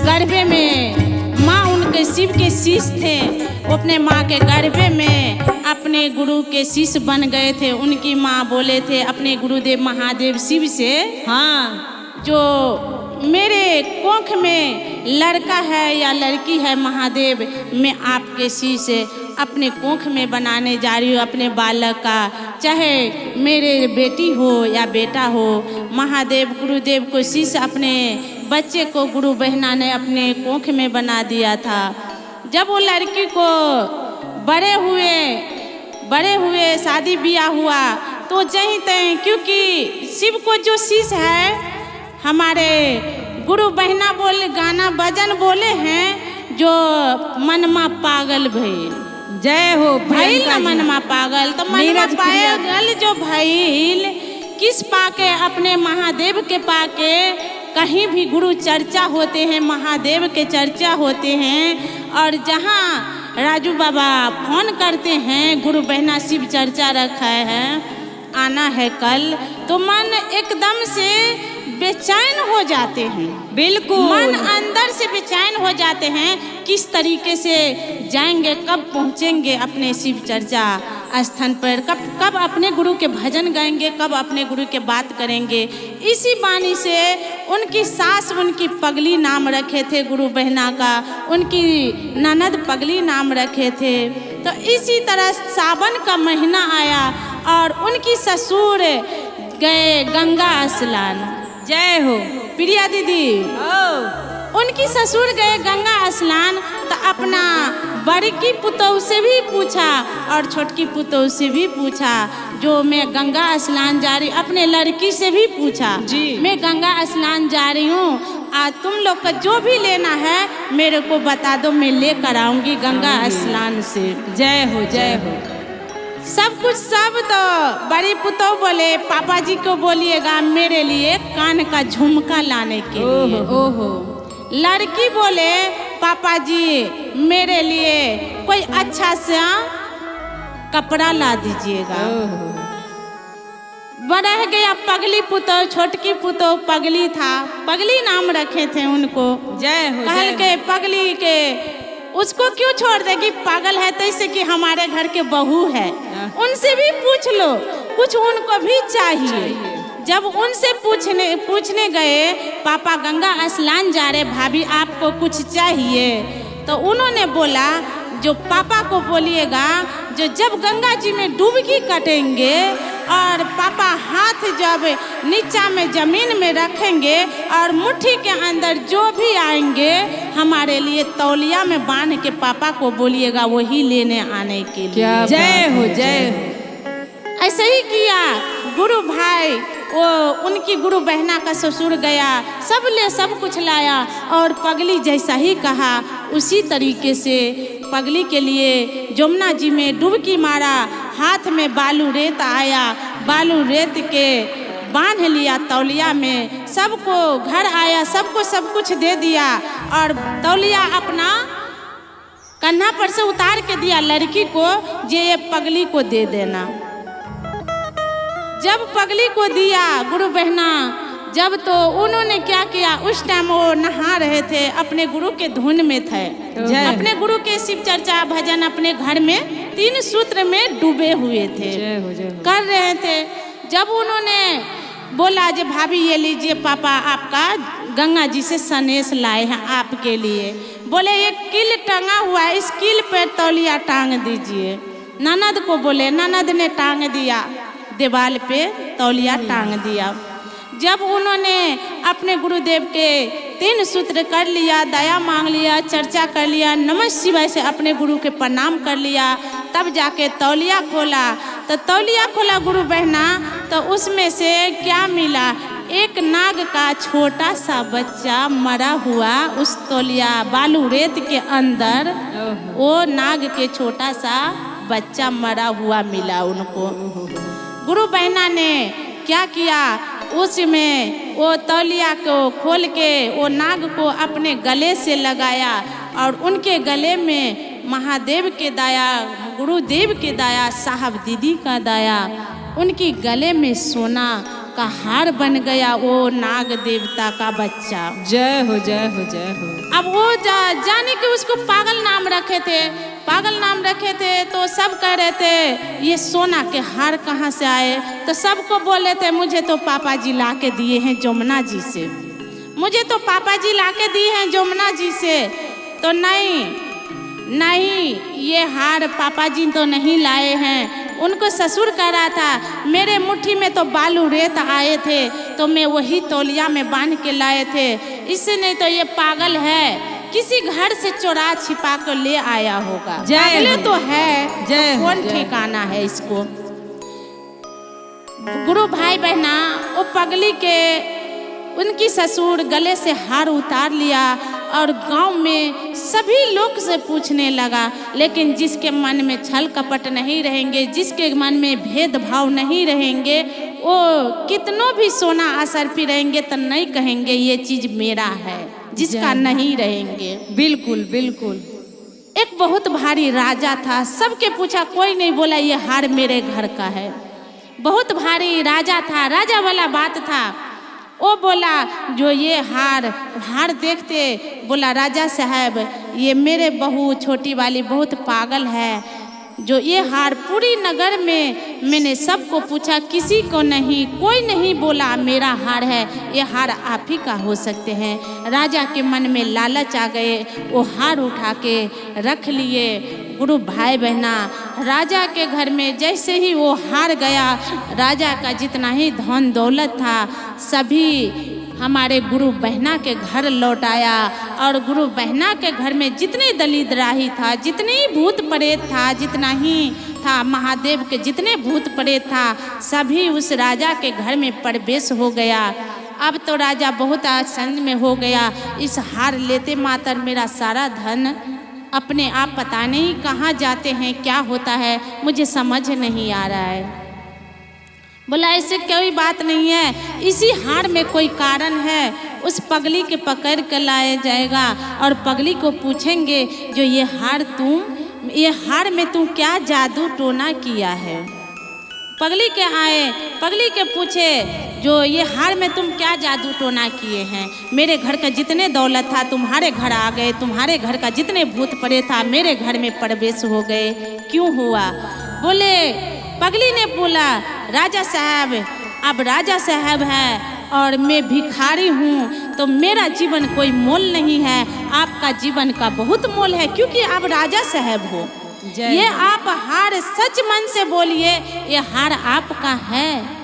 गर्भे में, माँ उनके शिव के शिष्य थे। वो अपने माँ के गर्भे में अपने गुरु के शिष्य बन गए थे। उनकी माँ बोले थे अपने गुरुदेव महादेव शिव से, हाँ जो मेरे कोख में लड़का है या लड़की है महादेव, मैं आपके शिष्य अपने कोख में बनाने जा रही हूँ अपने बालक का, चाहे मेरे बेटी हो या बेटा हो। महादेव गुरुदेव को शिष्य अपने बच्चे को गुरु बहना ने अपने कोख में बना दिया था। जब वो लड़की को बड़े हुए शादी ब्याह हुआ तो जहीं तहीं, क्योंकि शिव को जो शिष्य है हमारे गुरु बहना बोले गाना भजन बोले हैं जो मनमा पागल भइल। जय हो भइल ना मनमा पागल, तो मनमा नीरज प्रिया। पागल जो भइल किस पाके अपने महादेव के पाके। कहीं भी गुरु चर्चा होते हैं, महादेव के चर्चा होते हैं, और जहाँ राजू बाबा फोन करते हैं गुरु बहना शिव चर्चा रखा है, आना है कल, तो मन एकदम से बेचैन हो जाते हैं। बिल्कुल मन अंदर से बेचैन हो जाते हैं। किस तरीके से जाएंगे, कब पहुँचेंगे अपने शिव चर्चा स्थान पर, कब अपने गुरु के भजन गाएंगे, कब अपने गुरु के बात करेंगे। इसी बानी से उनकी सास उनकी पगली नाम रखे थे गुरु बहना का, उनकी ननद पगली नाम रखे थे। तो इसी तरह सावन का महीना आया और उनकी ससुर गए गंगा स्नान। जय हो प्रिया दीदी, उनकी ससुर गए गंगा स्नान तो अपना बड़की पुतोह से भी पूछा और छोटकी पुतोह से भी पूछा। जो मैं गंगा स्नान जा रही, अपने लड़की से भी पूछा जी। मैं गंगा स्नान जा रही हूँ, आज तुम लोग का जो भी लेना है मेरे को बता दो, मैं लेकर आऊंगी गंगा स्नान से। जय हो जय हो। सब कुछ सब तो बड़ी पुतोह बोले पापा जी को बोलिएगा मेरे लिए कान का झुमका लाने के लिए। ओहो। लड़की बोले पापा जी मेरे लिए कोई अच्छा सा कपड़ा ला दीजिएगा। बड़ा गया पगली पुतोह, छोटकी पुतोह पगली था, पगली नाम रखे थे उनको। जय हो। कहल के पगली के उसको क्यों छोड़ देगी, पागल है तो इससे कि हमारे घर के बहू है, उनसे भी पूछ लो, कुछ उनको भी चाहिए। जब उनसे पूछने गए पापा गंगा स्नान जा रहे, भाभी आपको कुछ चाहिए, तो उन्होंने बोला जो पापा को बोलिएगा जो जब गंगा जी में डुबकी कटेंगे और पापा हाथ जब नीचा में जमीन में रखेंगे और मुट्ठी के अंदर जो भी आएंगे हमारे लिए तौलिया में बांध के पापा को बोलिएगा वही लेने आने के लिए। जय हो जय हो। ऐसे ही किया गुरु भाई, वो उनकी गुरु बहना का ससुर गया, सब कुछ लाया और पगली जैसा ही कहा उसी तरीके से पगली के लिए जमुना जी में डुबकी मारा, हाथ में बालू रेत आया, बालू रेत के बांध लिया तौलिया में, सबको घर आया, सबको सब कुछ दे दिया और तौलिया अपना कन्हा पर से उतार के दिया लड़की को, ये पगली को दे देना। जब पगली को दिया गुरु बहना, जब तो उन्होंने क्या किया, उस टाइम वो नहा रहे थे, अपने गुरु के धुन में थे, अपने गुरु के शिव चर्चा भजन अपने घर में 3 सूत्र में डूबे हुए थे, कर रहे थे। जब उन्होंने बोला जे भाभी ये लीजिए पापा आपका गंगा जी से सनेस लाए हैं आपके लिए, बोले एक कील टंगा हुआ है, इस कील पर तौलिया टांग दीजिए। ननद को बोले, ननद ने टांग दिया, दीवाल पे तौलिया टांग दिया। जब उन्होंने अपने गुरुदेव के 3 सूत्र कर लिया, दया मांग लिया, चर्चा कर लिया, नमः शिवाय से अपने गुरु के प्रणाम कर लिया, तब जाके तौलिया खोला। तो तौलिया खोला गुरु बहना, तो उसमें से क्या मिला, एक नाग का छोटा सा बच्चा मरा हुआ उस तौलिया बालू रेत के अंदर, वो नाग के छोटा सा बच्चा मरा हुआ मिला उनको। गुरु बहना ने क्या किया, उसमें वो तौलिया को खोल के वो नाग को अपने गले से लगाया और उनके गले में महादेव के दाया, गुरुदेव के दाया, साहब दीदी का दाया, उनकी गले में सोना का हार बन गया वो नाग देवता का बच्चा। जय हो जय हो जय हो। अब वो जाने के उसको पागल नाम रखे थे, पागल नाम रखे थे, तो सब कह रहे थे ये सोना के हार कहाँ से आए, तो सबको बोले थे मुझे तो पापा जी ला के दिए हैं जमुना जी से, मुझे तो पापा जी ला के दिए हैं जमुना जी से। तो नहीं ये हार पापा जी तो नहीं लाए हैं, उनको ससुर कह रहा था मेरे मुट्ठी में तो बालू रेत आए थे तो मैं वही तौलिया में बांध के लाए थे, इससे नहीं तो ये पागल है, किसी घर से चोरा छिपा कर ले आया होगा। पागल तो है, जय तो कौन ठिकाना है इसको। गुरु भाई बहना वो पगली के उनकी ससुर गले से हार उतार लिया और गांव में सभी लोग से पूछने लगा, लेकिन जिसके मन में छल कपट नहीं रहेंगे, जिसके मन में भेदभाव नहीं रहेंगे, वो कितनों भी सोना असर पे रहेंगे तो नहीं कहेंगे ये चीज मेरा है, जिसका नहीं रहेंगे। बिल्कुल बिल्कुल। एक बहुत भारी राजा था, सबके पूछा, कोई नहीं बोला ये हार मेरे घर का है। बहुत भारी राजा था, राजा वाला बात था। वो बोला जो ये हार देखते, बोला राजा साहब ये मेरे बहू छोटी वाली बहुत पागल है, जो ये हार पूरी नगर में मैंने सबको पूछा, किसी को नहीं, कोई नहीं बोला मेरा हार है, ये हार आप ही का हो सकते हैं। राजा के मन में लालच आ गए, वो हार उठा के रख लिए। गुरु भाई बहना राजा के घर में जैसे ही वो हार गया, राजा का जितना ही धन दौलत था सभी हमारे गुरु बहना के घर लौट आया और गुरु बहना के घर में जितने दलिद्राही था, जितनी भूत प्रेत था, जितना ही था महादेव के जितने भूत प्रेत था, सभी उस राजा के घर में प्रवेश हो गया। अब तो राजा बहुत आनंद में हो गया। इस हार लेते मात्र मेरा सारा धन अपने आप पता नहीं कहाँ जाते हैं, क्या होता है मुझे समझ नहीं आ रहा है। बोला ऐसे कोई बात नहीं है, इसी हार में कोई कारण है। उस पगली के पकड़ कर लाया जाएगा और पगली को पूछेंगे जो ये हार में तू क्या जादू टोना किया है। पगली के आए, पगली के पूछे जो ये हार में तुम क्या जादू टोना किए हैं। मेरे घर का जितने दौलत था तुम्हारे घर आ गए, तुम्हारे घर का जितने भूत पड़े था मेरे घर में प्रवेश हो गए, क्यों हुआ। बोले पगली ने बोला राजा साहब, अब राजा साहब है और मैं भिखारी हूँ तो मेरा जीवन कोई मोल नहीं है, आपका जीवन का बहुत मोल है क्योंकि आप राजा साहब हो। ये आप हार सच मन से बोलिए, ये हार आपका है।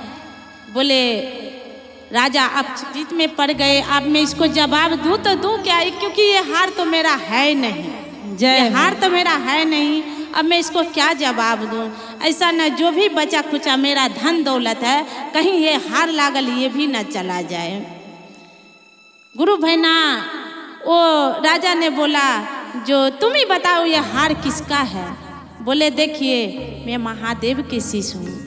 बोले राजा आप चिंतित में पड़ गए, अब मैं इसको जवाब दूँ तो दूँ क्या, क्योंकि ये हार तो मेरा है नहीं, ये हार तो मेरा है नहीं, अब मैं इसको क्या जवाब दूँ। ऐसा न जो भी बचा खुचा मेरा धन दौलत है, कहीं ये हार लागल ये भी न चला जाए। गुरु बहना वो राजा ने बोला जो तुम ही बताओ ये हार किसका है। बोले देखिए मैं महादेव के शिष्य हूँ,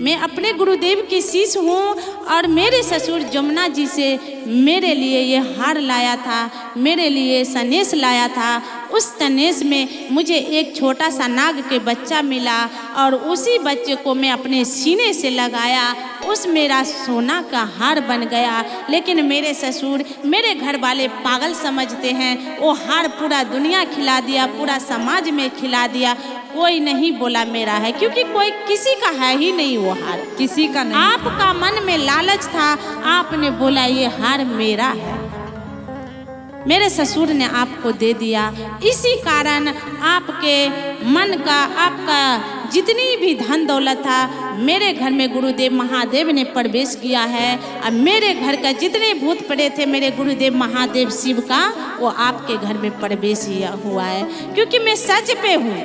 मैं अपने गुरुदेव की शिष्य हूँ और मेरे ससुर जमुना जी से मेरे लिए ये हार लाया था, मेरे लिए सनेश लाया था। उस तनेश में मुझे एक छोटा सा नाग के बच्चा मिला और उसी बच्चे को मैं अपने सीने से लगाया, उस मेरा सोना का हार बन गया। लेकिन मेरे ससुर मेरे घर वाले पागल समझते हैं, वो हार पूरा दुनिया खिला दिया, पूरा समाज में खिला दिया, कोई नहीं बोला मेरा है, क्योंकि कोई किसी का है ही नहीं वो हार, किसी का नहीं। आपका मन में लालच था, आपने बोला ये हार मेरा है, मेरे ससुर ने आपको दे दिया। इसी कारण आपके मन का, आपका जितनी भी धन दौलत था मेरे घर में गुरुदेव महादेव ने प्रवेश किया है और मेरे घर का जितने भूत पड़े थे मेरे गुरुदेव महादेव शिव का, वो आपके घर में प्रवेश हुआ है। क्योंकि मैं सच पे हूँ,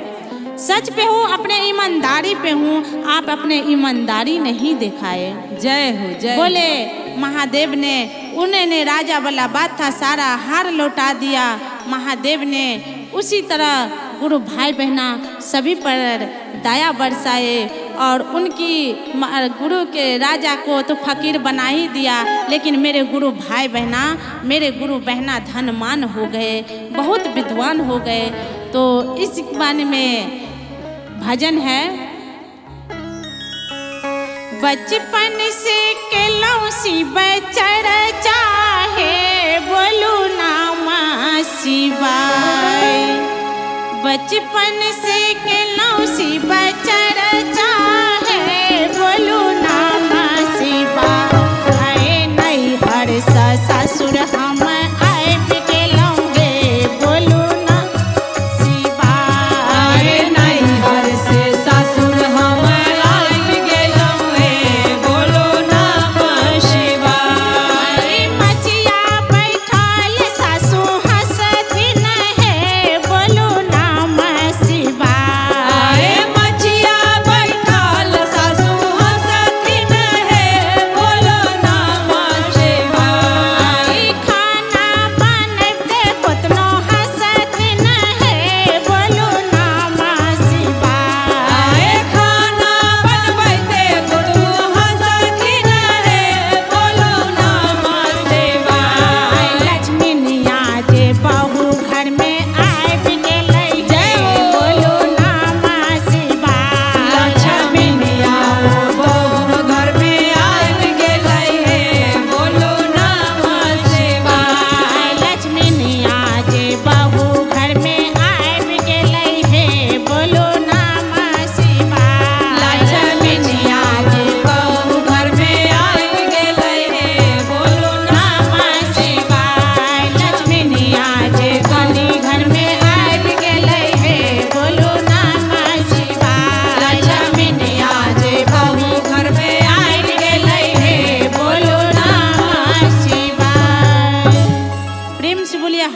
सच पे हूँ, अपने ईमानदारी पे हूँ, आप अपने ईमानदारी नहीं दिखाए। जय हो जय। बोले महादेव ने, उन्होंने राजा वाला बात था सारा हार लौटा दिया। महादेव ने उसी तरह गुरु भाई बहना सभी पर दया बरसाए और उनकी गुरु के राजा को तो फकीर बना ही दिया, लेकिन मेरे गुरु भाई बहना, मेरे गुरु बहना धनमान हो गए, बहुत विद्वान हो गए। तो इस बारे में भजन है, बचपन से केलौसी बचर चाहे बोलू नामा शिवाय, बचपन से केलौसी बचर चाहे बोलू नामा शिवाय। आए नहीं हर ससुर हम आए बिकेलोंगे बोलू ना शिवाय। आए नहीं हर से ससुर हम आए बिकेलोंगे बोलो नमः शिवाय। मचिया बैठल सासू हंसथिन है बोलू नाम शिवाय। आए मचिया बैठल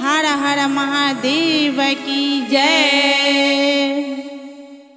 हर हर महादेव की जय।